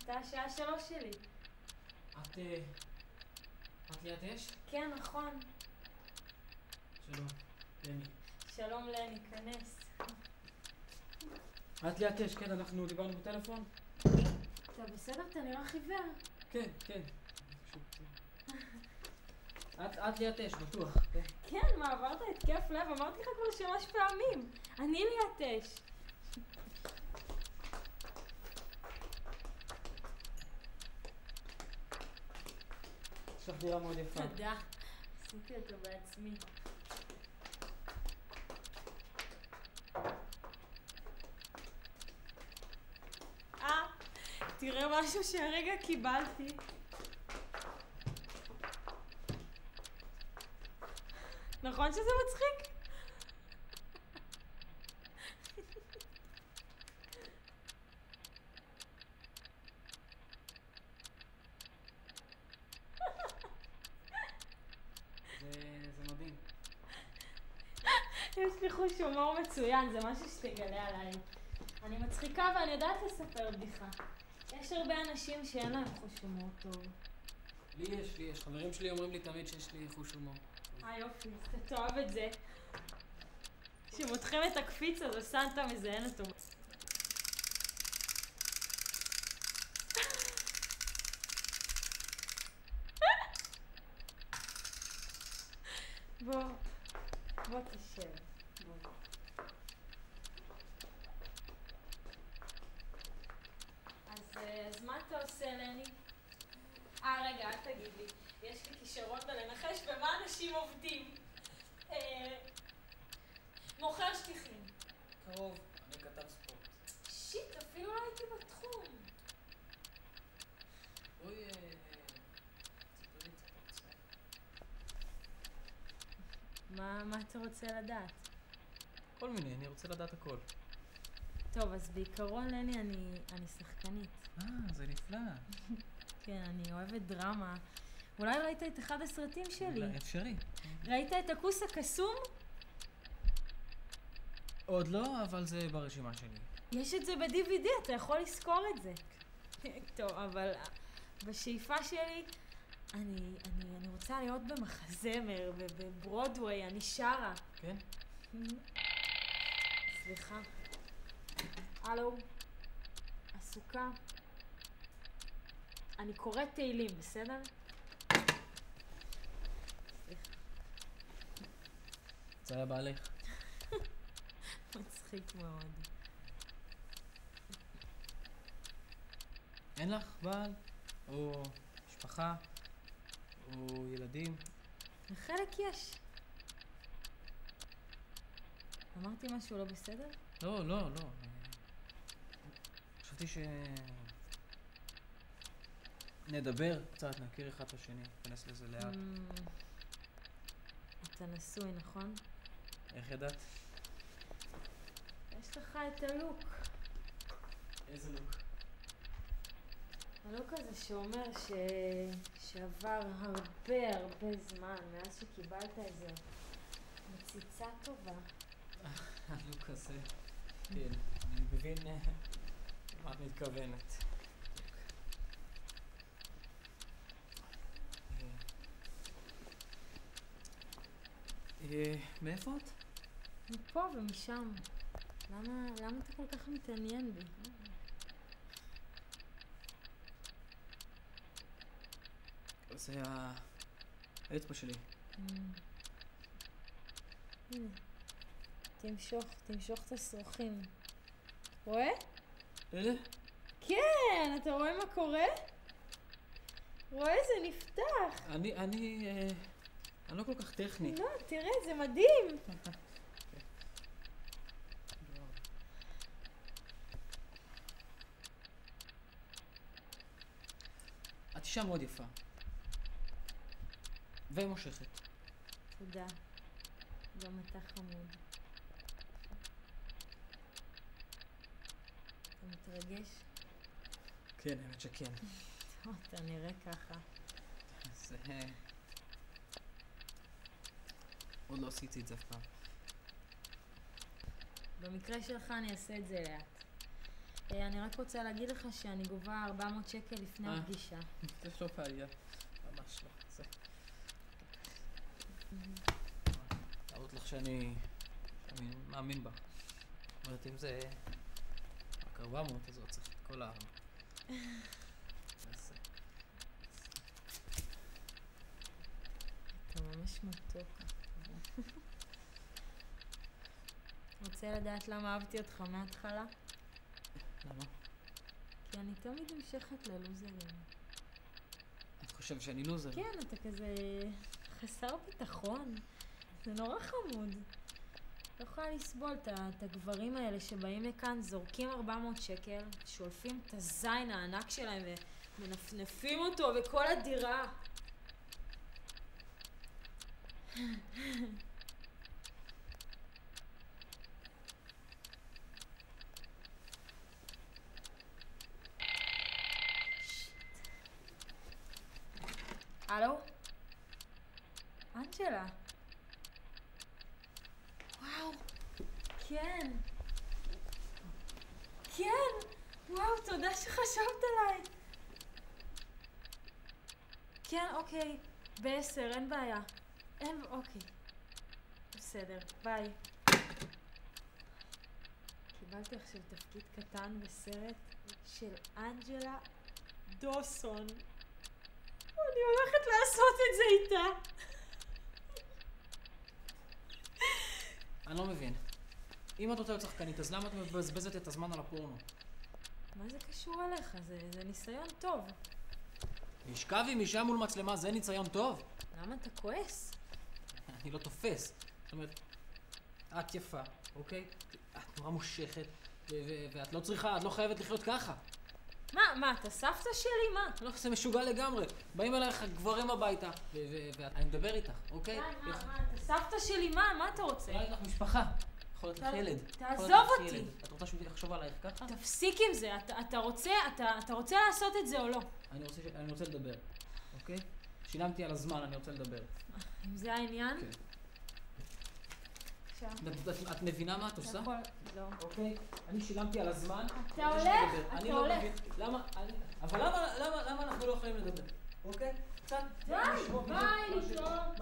אתה השעה 3 שלי. את ליאת אש? כן, נכון. שלום, לני. שלום לני, כנס. את ליאת אש, כן, אנחנו דיברנו בטלפון? אתה בסדר? אתה נראה חיוור. כן, כן. את ליאת אש, בטוח. כן, מה, עברת התקף לב? אמרתי לך כבר 3 פעמים. אני ליאת אש. יש לך דירה מאוד יפה. תודה. עשיתי אותו בעצמי. תראה משהו שהרגע קיבלתי. נכון שזה מצחיק? זה מדהים. יש לי חוש הומור מצוין, זה משהו שתגלה עליי. אני מצחיקה ואני יודעת לספר בדיחה. יש הרבה אנשים שאין להם חוש הומור טוב. לי יש. חברים שלי אומרים לי תמיד שיש לי חוש הומור. יופי, אתה תאהב את זה. כשמותחים את הקפיץ הזה, סנטה מזיין אותו. בוא תשב. אז מה אתה עושה, לני? רגע, אל תגיד לי. יש לי כישרון בלנחש במה אנשים עובדים. מוכר שטיחים. קרוב, אני כתב ספורט. שיט, אפילו לא הייתי בתחום. בואי, מה אתה רוצה לדעת? כל מיני, אני רוצה לדעת הכל. טוב, אז בעיקרון, לני, אני שחקנית. זה נפלא. כן, אני אוהבת דרמה. אולי ראית את אחד הסרטים שלי? אפשרי. ראית את הכוס הקסום? עוד לא, אבל זה ברשימה שלי. יש את זה ב-DVD, אתה יכול לזכור את זה. טוב, אבל בשאיפה שלי, אני רוצה להיות במחזמר, בברודווי, אני שרה. כן? סליחה. הלו, עסוקה. אני קוראת תהילים, בסדר? סליחה. זה היה בעלך. מצחיק מאוד. אין לך בעל? או משפחה? או ילדים? לחלק יש. אמרתי משהו לא בסדר? לא. חשבתי נדבר קצת, נכיר אחד את השני, ניכנס לזה לאט. אתה נשוי, נכון? איך ידעת? יש לך את הלוק. איזה לוק? הלוק הזה שאומר שעבר הרבה זמן מאז שקיבלת איזה מציצה טובה. הלוק הזה. כן, אני מבין מה את מתכוונת. מאיפה את? מפה ומשם. למה אתה כל כך מתעניין בי? זה האצבע שלי. הנה, תמשוך את השרוכים. רואה? אלה? כן, אתה רואה מה קורה? רואה? זה נפתח. אני לא כל כך טכני. לא, תראה, זה מדהים. את אישה מאוד יפה. ומושכת. תודה. גם אתה חמוד. אתה מתרגש? כן, האמת שכן. טוב, אתה נראה ככה. זה... עוד לא עשיתי את זה אף פעם. במקרה שלך אני אעשה את זה לאט. אני רק רוצה להגיד לך שאני גובה 400 שקל לפני הפגישה. זה לא בעיה. ממש לא. זה... להראות לך שאני מאמין בה. זאת אומרת, אם זה רק 400, אז לא צריך את כל ה... אתה ממש מתוק. רוצה לדעת למה אהבתי אותך מההתחלה? למה? כי אני תמיד המשכת ללוזרים. את חושבת שאני לוזר? כן, אתה כזה חסר ביטחון. זה נורא חמוד. לא יכולה לסבול את הגברים האלה שבאים לכאן, זורקים 400 שקל, שולפים את הזין הענק שלהם ומנפנפים אותו בכל הדירה. הלו? אנג'לה. וואו. כן. כן. וואו, תודה שחשבת עליי. כן, אוקיי. ב10, אין בעיה. אוקיי. בסדר, ביי. קיבלתי עכשיו תפקיד קטן בסרט של אנג'לה דוסון. אני הולכת לעשות את זה איתה. אני לא מבין. אם את רוצה להיות שחקנית, אז למה את מבזבזת את הזמן על הפורנו? מה זה קשור אליך? זה ניסיון טוב. לשכב עם אישה מול מצלמה זה ניסיון טוב? למה אתה כועס? אני לא תופס. זאת אומרת, את יפה, אוקיי? את נורא מושכת, ואת לא צריכה, את לא חייבת לחיות ככה. מה, אתה סבתא שלי? מה? לא, זה משוגע לגמרי. באים אלייך גברים הביתה, ואני מדבר איתך, אוקיי? מה, אתה סבתא שלי? מה אתה רוצה? יכולה להיות לך משפחה. יכול להיות לך ילד. תעזוב אותי. את רוצה שהוא יחשוב עלייך ככה? תפסיק עם זה. אתה רוצה לעשות את זה או לא? אני רוצה לדבר, אוקיי? שילמתי על הזמן, אני רוצה לדבר. אם זה העניין? כן. את מבינה מה את עושה? לא. אוקיי? אני שילמתי על הזמן. אתה הולך. למה? אבל למה אנחנו לא יכולים לדבר? אוקיי? קצת. די, ביי, להתראות.